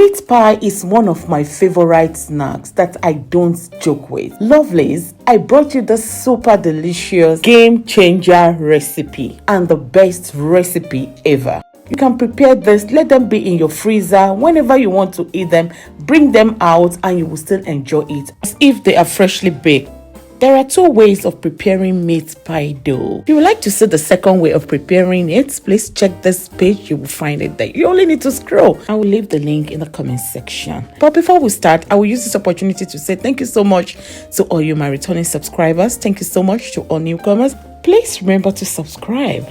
Meat pie is one of my favorite snacks that I don't joke with. Lovelies, I brought you the super delicious game changer recipe and the best recipe ever. You can prepare this, let them be in your freezer. Whenever you want to eat them, bring them out and you will still enjoy it as if they are freshly baked. There are two ways of preparing meat pie dough. If you would like to see the second way of preparing it, please check this page. You will find it there. You only need to scroll. I will leave the link in the comment section. But before we start, I will use this opportunity to say thank you so much to all you my returning subscribers. Thank you so much to all newcomers. Please remember to subscribe.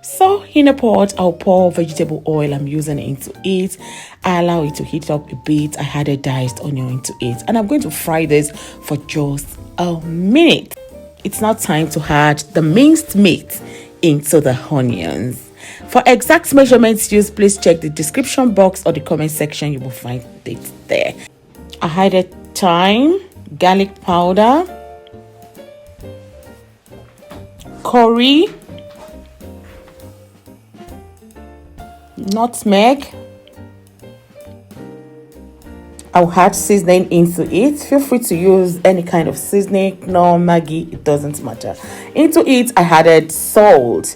So in a pot, I'll pour vegetable oil I'm using into it. I allow it to heat up a bit. I added diced onion into it. And I'm going to fry this for just a minute. It's now time to add the minced meat into the onions. For exact measurements used, please check the description box or the comment section. You will find it there. I added thyme, garlic powder, curry, nutmeg. I'll add seasoning into it. Feel free to use any kind of seasoning, no Maggi, it doesn't matter. Into it, I added salt,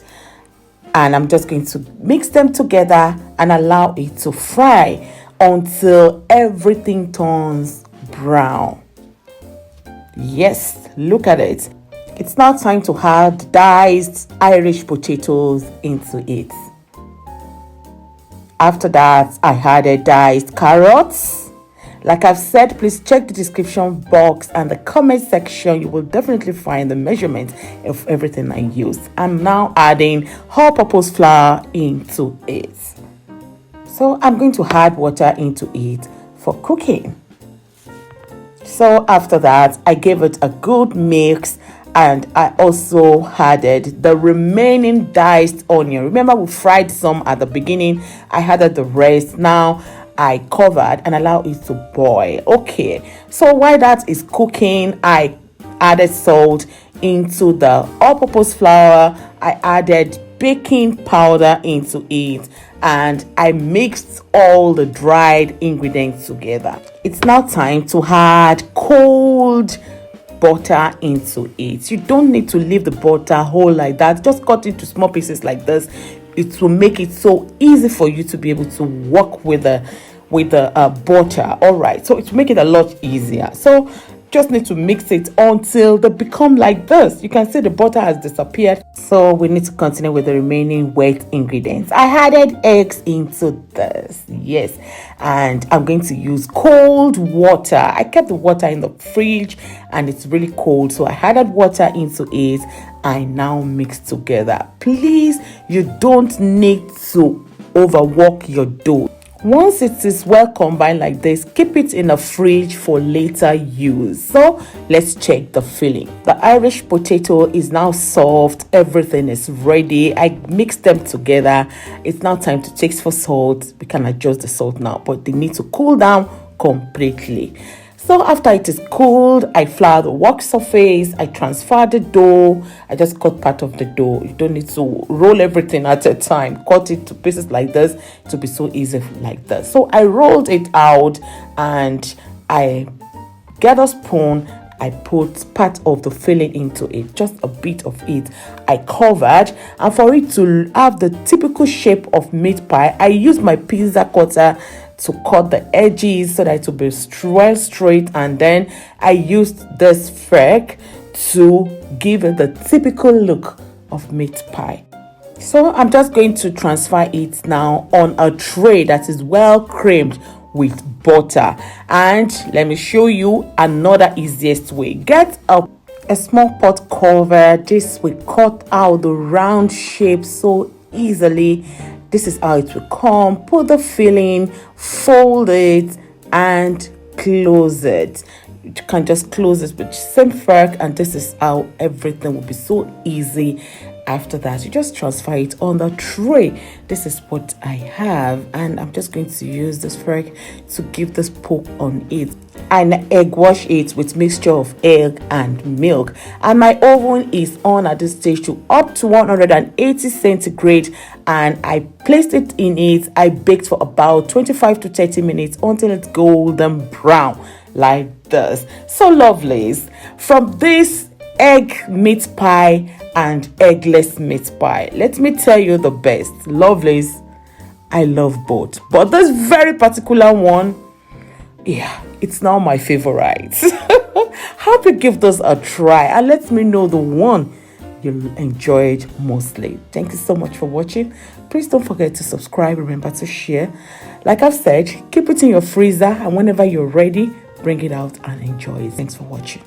and I'm just going to mix them together and allow it to fry until everything turns brown. Yes, look at it. It's now time to add diced Irish potatoes into it. After that, I added diced carrots. Like I've said, please check the description box and the comment section. You will definitely find the measurements of everything I used. I'm now adding all-purpose flour into it. So I'm going to add water into it for cooking. So after that, I gave it a good mix. And I also added the remaining diced onion. Remember, we fried some at the beginning. I added the rest. Now I covered and allow it to boil. Okay, so while that is cooking, I added salt into the all-purpose flour. I added baking powder into it, and I mixed all the dried ingredients together. It's now time to add cold butter into it. You don't need to leave the butter whole like that. Just cut into small pieces like this. It will make it so easy for you to be able to work with the butter. All right, so it will make it a lot easier. So just need to mix it until they become like this. You can see the butter has disappeared. So we need to continue with the remaining wet ingredients. I added eggs into this. Yes, and I'm going to use cold water. I kept the water in the fridge and it's really cold, so I added water into it. I now mix together. Please, you don't need to overwork your dough. Once it is well combined like this, keep it in the fridge for later use. So let's check the filling. The Irish potato is now soft. Everything is ready. I mixed them together. It's now time to taste for salt. We can adjust the salt now, but they need to cool down completely. So after it is cooled, I flour the work surface. I transfer the dough. I just cut part of the dough. You don't need to roll everything at a time. Cut it to pieces like this to be so easy like this. So I rolled it out and I get a spoon. I put part of the filling into it, just a bit of it. I covered, and for it to have the typical shape of meat pie, I used my pizza cutter to cut the edges so that it will be well straight, and then I used this fork to give it the typical look of meat pie. So I'm just going to transfer it now on a tray that is well creamed with butter. And let me show you another easiest way. Get a small pot cover. This will cut out the round shape so easily. This is how it will come. Put the filling, fold it, and close it. You can just close it with the same fork, and this is how everything will be so easy. After that, you just transfer it on the tray. This is what I have, and I'm just going to use this fork to give this poke on it. and egg wash it with mixture of egg and milk. And my oven is on at this stage to up to 180 centigrade, and I placed it in it. I baked for about 25 to 30 minutes until it's golden brown like this. So lovelies, from this egg meat pie and eggless meat pie, let me tell you the best. Lovelies, I love both, but this very particular one, yeah, it's now my favorite. Hope you give this a try and let me know the one you enjoyed mostly. Thank you so much for watching. Please don't forget to subscribe. Remember to share. Like I've said, keep it in your freezer, and whenever you're ready, bring it out and enjoy it. Thanks for watching.